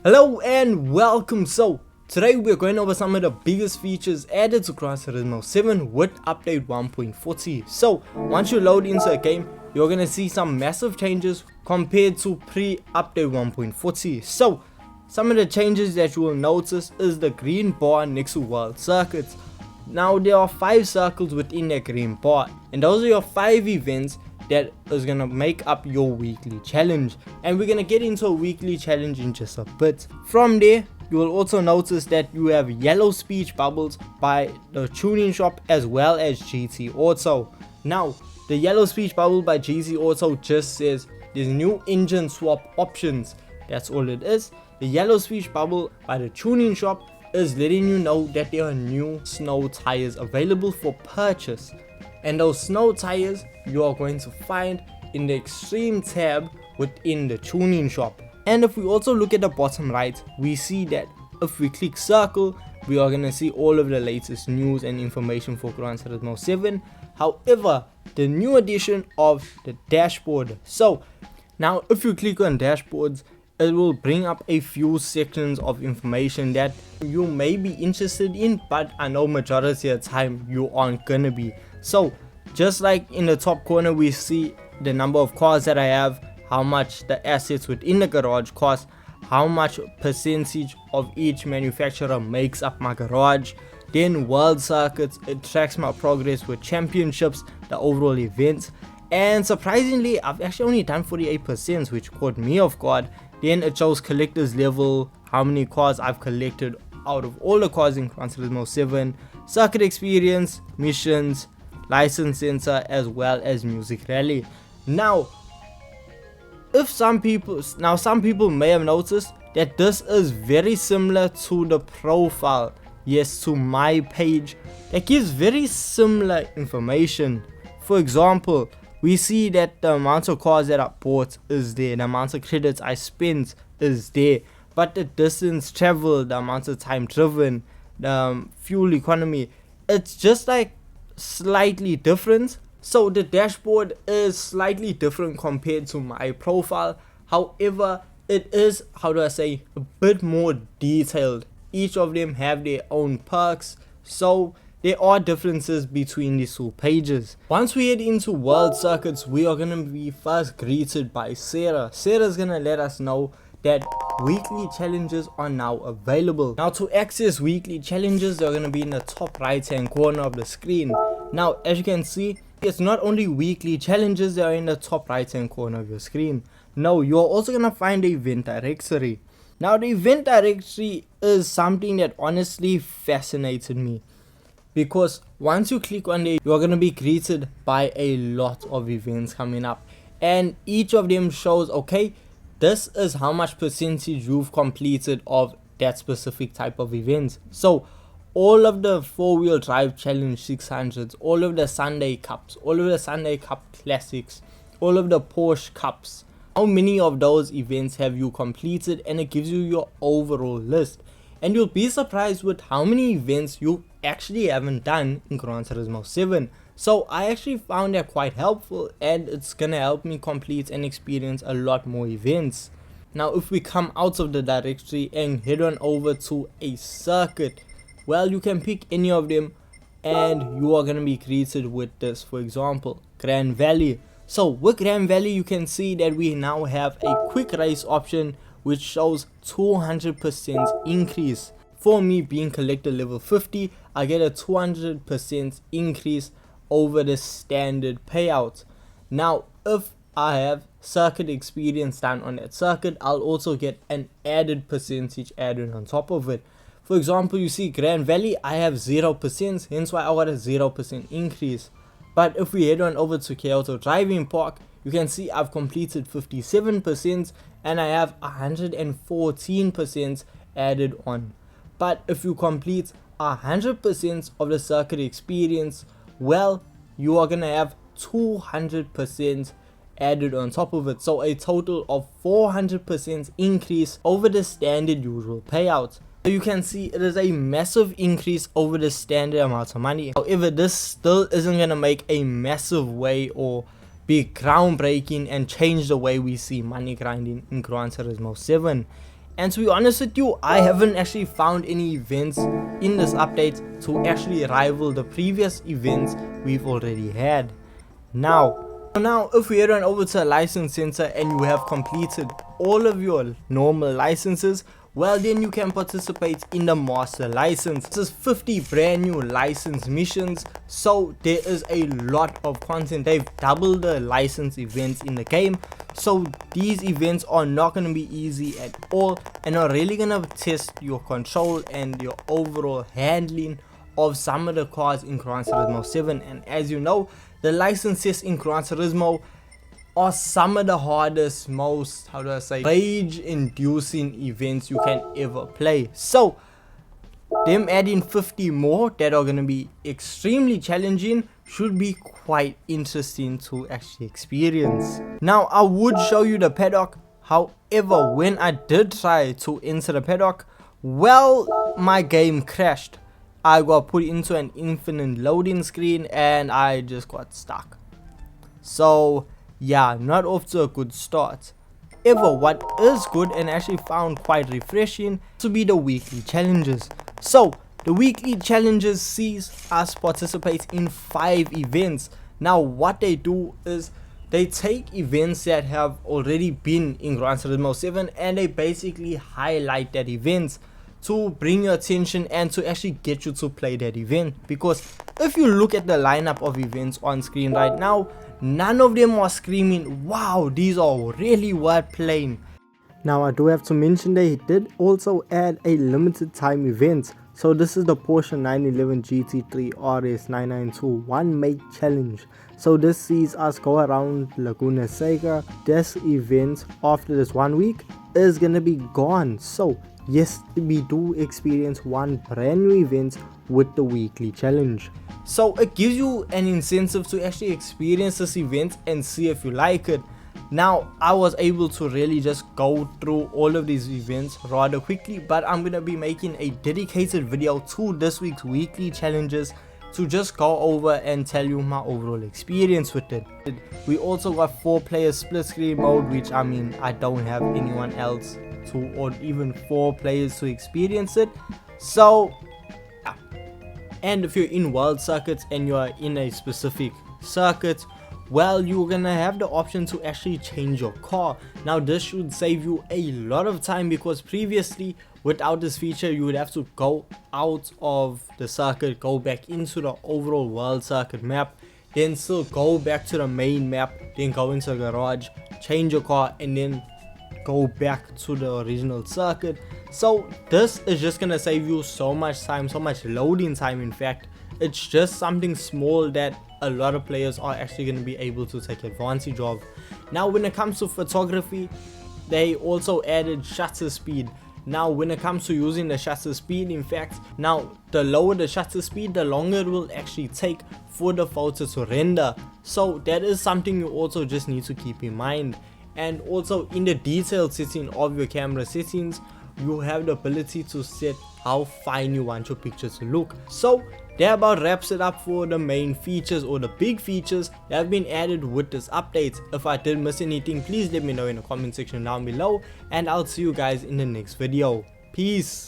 Hello and welcome. So today we're going over some of the biggest features added to Gran Turismo 7 with update 1.40. So once you load into a game, you're gonna see some massive changes compared to pre-update 1.40. So some of the changes that you will notice is the green bar next to world circuits. Now there are 5 circles within that green bar, and those are your 5 events that is gonna make up your weekly challenge, and we're gonna get into a weekly challenge in just a bit. From there, you will also notice that you have yellow speech bubbles by the tuning shop as well as GT Auto. Now the yellow speech bubble by GT Auto just says there's new engine swap options. That's all it is. The yellow speech bubble by the tuning shop is letting you know that there are new snow tires available for purchase, and those snow tires you are going to find in the extreme tab within the tuning shop. And if we also look at the bottom right, we see that if we click circle, we are going to see all of the latest news and information for Gran Turismo 7. However, the new addition of the dashboard. So now if you click on dashboards, it will bring up a few sections of information that you may be interested in, but I know majority of the time you aren't gonna be. So just like in the top corner, we see the number of cars that I have, how much the assets within the garage cost, how much percentage of each manufacturer makes up my garage. Then world circuits, it tracks my progress with championships, the overall events, and surprisingly I've actually only done 48%, which caught me off guard. Then it shows collectors level, how many cars I've collected out of all the cars in Gran Turismo 7, circuit experience, missions, license sensor, as well as music rally. Now some people may have noticed that this is very similar to the profile, yes, to my page, that gives very similar information. For example, we see that the amount of cars that I bought is there, the amount of credits I spent is there, but the distance traveled, the amount of time driven, the fuel economy, it's just like slightly different. So the dashboard is slightly different compared to my profile. However, it is, how do I say, a bit more detailed. Each of them have their own perks, so there are differences between these two pages. Once we head into world circuits, we are going to be first greeted by Sarah. Sarah is going to let us know that weekly challenges are now available. Now to access weekly challenges, they're going to be in the top right hand corner of the screen. Now as you can see, it's not only weekly challenges that are in the top right hand corner of your screen. No, you're also going to find the event directory. Now the event directory is something that honestly fascinated me, because once you click on it, you're going to be greeted by a lot of events coming up, and each of them shows, okay, this is how much percentage you've completed of that specific type of event. So all of the 4-wheel drive challenge 600s, all of the Sunday Cups, all of the Sunday Cup classics, all of the Porsche Cups, how many of those events have you completed, and it gives you your overall list. And you'll be surprised with how many events you actually haven't done in Gran Turismo 7. So I actually found that quite helpful, and it's gonna help me complete and experience a lot more events. Now if we come out of the directory and head on over to a circuit, well, you can pick any of them and you are gonna be greeted with this. For example, Grand Valley. So with Grand Valley, you can see that we now have a quick race option, which shows 200% increase. For me being collector level 50, I get a 200% increase over the standard payout. Now if I have circuit experience done on that circuit, I'll also get an added percentage added on top of it. For example, you see Grand Valley, I have 0%, hence why I got a 0% increase. But if we head on over to Kyoto Driving Park, you can see I've completed 57% and I have 114% added on. But if you complete 100% of the circuit experience, well, you are gonna have 200% added on top of it. So a total of 400% increase over the standard usual payout. So you can see it is a massive increase over the standard amount of money. However, this still isn't gonna make a massive way or be groundbreaking and change the way we see money grinding in Gran Turismo 7. And to be honest with you, I haven't actually found any events in this update to actually rival the previous events we've already had. Now if we head on over to a license center and you have completed all of your normal licenses, well then you can participate in the master license. This is 50 brand new license missions, so there is a lot of content. They've doubled the license events in the game, so these events are not going to be easy at all and are really going to test your control and your overall handling of some of the cars in Gran Turismo 7. And as you know, the licenses in Gran Turismo are some of the hardest, most, rage inducing events you can ever play. So them adding 50 more that are going to be extremely challenging should be quite interesting to actually experience. Now I would show you the paddock, however when I did try to enter the paddock, well, my game crashed. I got put into an infinite loading screen and I just got stuck. So yeah, not off to a good start. However, what is good and actually found quite refreshing to be the weekly challenges. So the weekly challenges sees us participate in 5 events. Now what they do is they take events that have already been in Gran Turismo 7 and they basically highlight that event to bring your attention and to actually get you to play that event. Because if you look at the lineup of events on screen right now, none of them are screaming, wow, these are really worth playing. Now I do have to mention they did also add a limited time event. So this is the Porsche 911 GT3 RS 992 one make challenge. So this sees us go around Laguna Seca. This event after this 1 week is gonna be gone. So yes, we do experience one brand new event with the weekly challenge. So it gives you an incentive to actually experience this event and see if you like it. Now I was able to really just go through all of these events rather quickly, but I'm gonna be making a dedicated video to this week's weekly challenges to just go over and tell you my overall experience with it. We also got 4-player split screen mode, which I mean I don't have anyone else to, or even 4 players to experience it. So yeah. And if you're in world circuits and you're in a specific circuit, well, you're gonna have the option to actually change your car. Now this should save you a lot of time, because previously without this feature you would have to go out of the circuit, go back into the overall world circuit map, then still go back to the main map, then go into the garage, change your car, and then go back to the original circuit. So this is just gonna save you so much time, so much loading time. In fact, it's just something small that a lot of players are actually going to be able to take advantage of. Now when it comes to photography, they also added shutter speed. Now when it comes to using the shutter speed, in fact, now the lower the shutter speed, the longer it will actually take for the photo to render. So that is something you also just need to keep in mind. And also in the detailed setting of your camera settings, you have the ability to set how fine you want your picture to look. So that about wraps it up for the main features, or the big features that have been added with this update. If I did miss anything, please let me know in the comment section down below, and I'll see you guys in the next video. Peace.